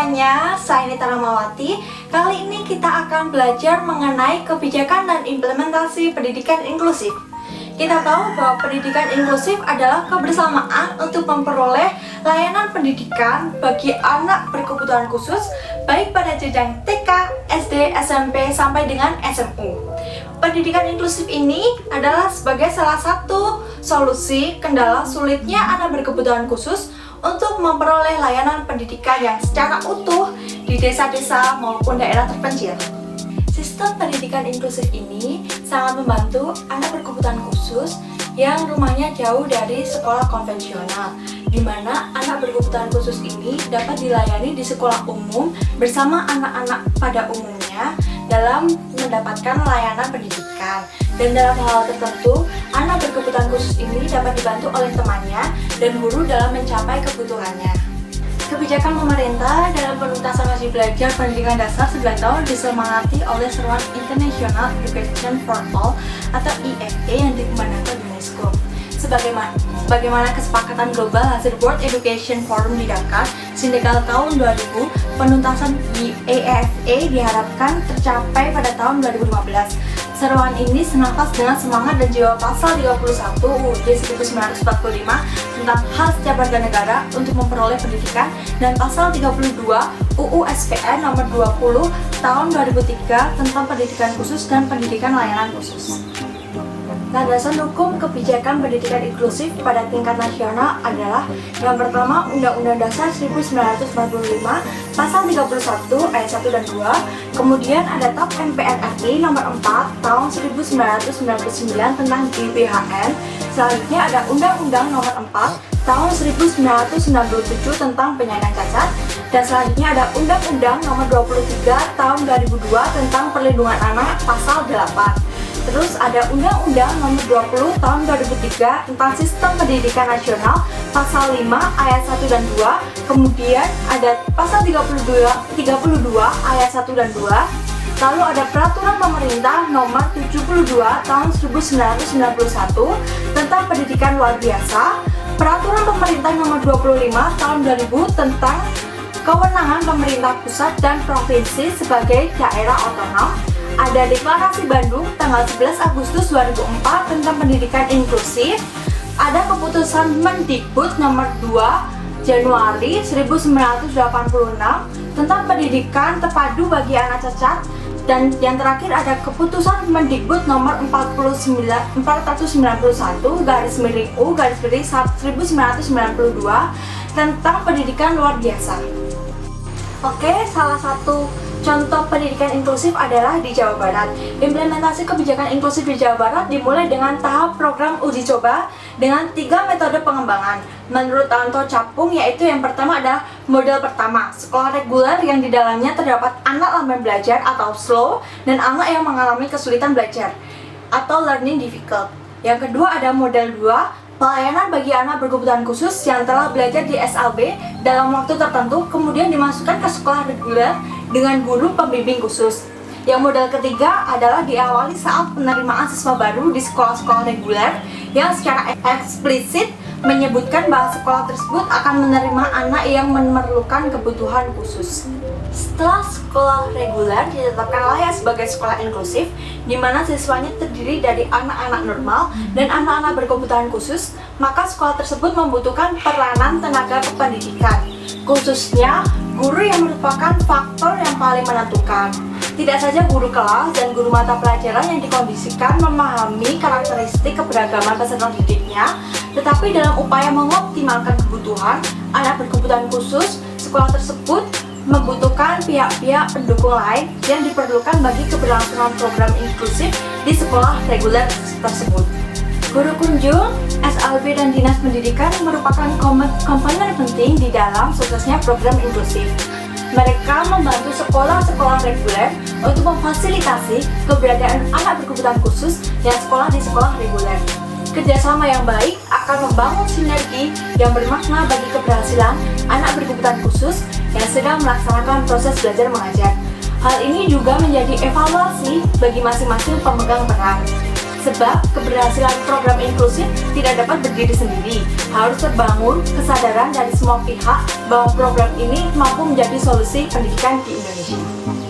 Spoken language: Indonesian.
semuanya, saya Nita Ramawati. Kali ini kita akan belajar mengenai kebijakan dan implementasi pendidikan inklusif. Kita tahu bahwa pendidikan inklusif adalah kebersamaan untuk memperoleh layanan pendidikan bagi anak berkebutuhan khusus, baik pada jenjang TK, SD, SMP, sampai dengan SMU. Pendidikan inklusif ini adalah sebagai salah satu solusi kendala sulitnya anak berkebutuhan khusus untuk memperoleh layanan pendidikan yang secara utuh di desa-desa maupun daerah terpencil. Sistem pendidikan inklusif ini sangat membantu anak berkebutuhan khusus yang rumahnya jauh dari sekolah konvensional, di mana anak berkebutuhan khusus ini dapat dilayani di sekolah umum bersama anak-anak pada umumnya dalam mendapatkan layanan pendidikan. Dan dalam hal tertentu, anak berkebutuhan khusus ini dapat dibantu oleh temannya dan guru dalam mencapai kebutuhannya. Kebijakan pemerintah dalam penuntasan wajib belajar pendidikan dasar 9 tahun disemangati oleh seruan International Education for All atau IEA yang dikumandangkan UNESCO. Sebagaimana kesepakatan global hasil World Education Forum di Dakar, Senegal tahun 2000, penuntasan IEFA diharapkan tercapai pada tahun 2015. Seruan ini senafas dengan semangat dan jiwa pasal 31 UUD 1945 tentang hak setiap warga negara untuk memperoleh pendidikan dan pasal 32 UU SPN nomor 20 tahun 2003 tentang pendidikan khusus dan pendidikan layanan khusus. Landasan hukum kebijakan pendidikan inklusif pada tingkat nasional adalah yang pertama Undang-Undang Dasar 1945 Pasal 31 ayat 1 dan 2, kemudian ada TAP MPR RI nomor 4 tahun 1999 tentang GBHN, selanjutnya ada Undang-Undang nomor 4 tahun 1997 tentang penyandang cacat, dan selanjutnya ada Undang-Undang nomor 23 tahun 2002 tentang perlindungan anak pasal 8. Terus ada Undang-Undang nomor 20 tahun 2003 tentang Sistem Pendidikan Nasional pasal 5 ayat 1 dan 2. Kemudian ada pasal 32 ayat 1 dan 2. Lalu ada Peraturan Pemerintah nomor 72 tahun 1991 tentang pendidikan luar biasa. Peraturan Pemerintah nomor 25 tahun 2000 tentang kewenangan pemerintah pusat dan provinsi sebagai daerah otonom. Ada Deklarasi Bandung tanggal 11 Agustus 2004 tentang pendidikan inklusif. Ada keputusan Mendikbud nomor 2 Januari 1986 tentang pendidikan terpadu bagi anak cacat. Dan yang terakhir ada keputusan Mendikbud nomor 491 garis-miring 1992 tentang pendidikan luar biasa. Oke, salah satu contoh pendidikan inklusif adalah di Jawa Barat. Implementasi kebijakan inklusif di Jawa Barat dimulai dengan tahap program uji coba dengan 3 metode pengembangan. Menurut Tanto Capung, yaitu yang pertama adalah model pertama, sekolah reguler yang di dalamnya terdapat anak lamban belajar atau slow dan anak yang mengalami kesulitan belajar atau learning difficult. Yang kedua ada model 2, pelayanan bagi anak berkebutuhan khusus yang telah belajar di SLB dalam waktu tertentu kemudian dimasukkan ke sekolah reguler dengan guru pembimbing khusus. Yang model ketiga adalah diawali saat penerimaan siswa baru di sekolah-sekolah reguler yang secara eksplisit menyebutkan bahwa sekolah tersebut akan menerima anak yang memerlukan kebutuhan khusus. Setelah sekolah reguler ditetapkan layak sebagai sekolah inklusif, di mana siswanya terdiri dari anak-anak normal dan anak-anak berkebutuhan khusus, maka sekolah tersebut membutuhkan peranan tenaga kependidikan, khususnya guru yang merupakan faktor yang paling menentukan. Tidak saja guru kelas dan guru mata pelajaran yang dikondisikan memahami karakteristik keberagaman peserta didiknya, tetapi dalam upaya mengoptimalkan kebutuhan anak berkebutuhan khusus, sekolah tersebut membutuhkan pihak-pihak pendukung lain yang diperlukan bagi keberlangsungan program inklusif di sekolah reguler tersebut. Guru kunjung, SLB dan Dinas Pendidikan merupakan komponen penting di dalam suksesnya program inklusif. Mereka membantu sekolah-sekolah reguler untuk memfasilitasi keberadaan anak berkebutuhan khusus yang sekolah di sekolah reguler. Kerjasama yang baik akan membangun sinergi yang bermakna bagi keberhasilan anak berkebutuhan khusus yang sedang melaksanakan proses belajar mengajar. Hal ini juga menjadi evaluasi bagi masing-masing pemegang peran. Sebab keberhasilan program inklusif tidak dapat berdiri sendiri, harus terbangun kesadaran dari semua pihak bahwa program ini mampu menjadi solusi pendidikan di Indonesia.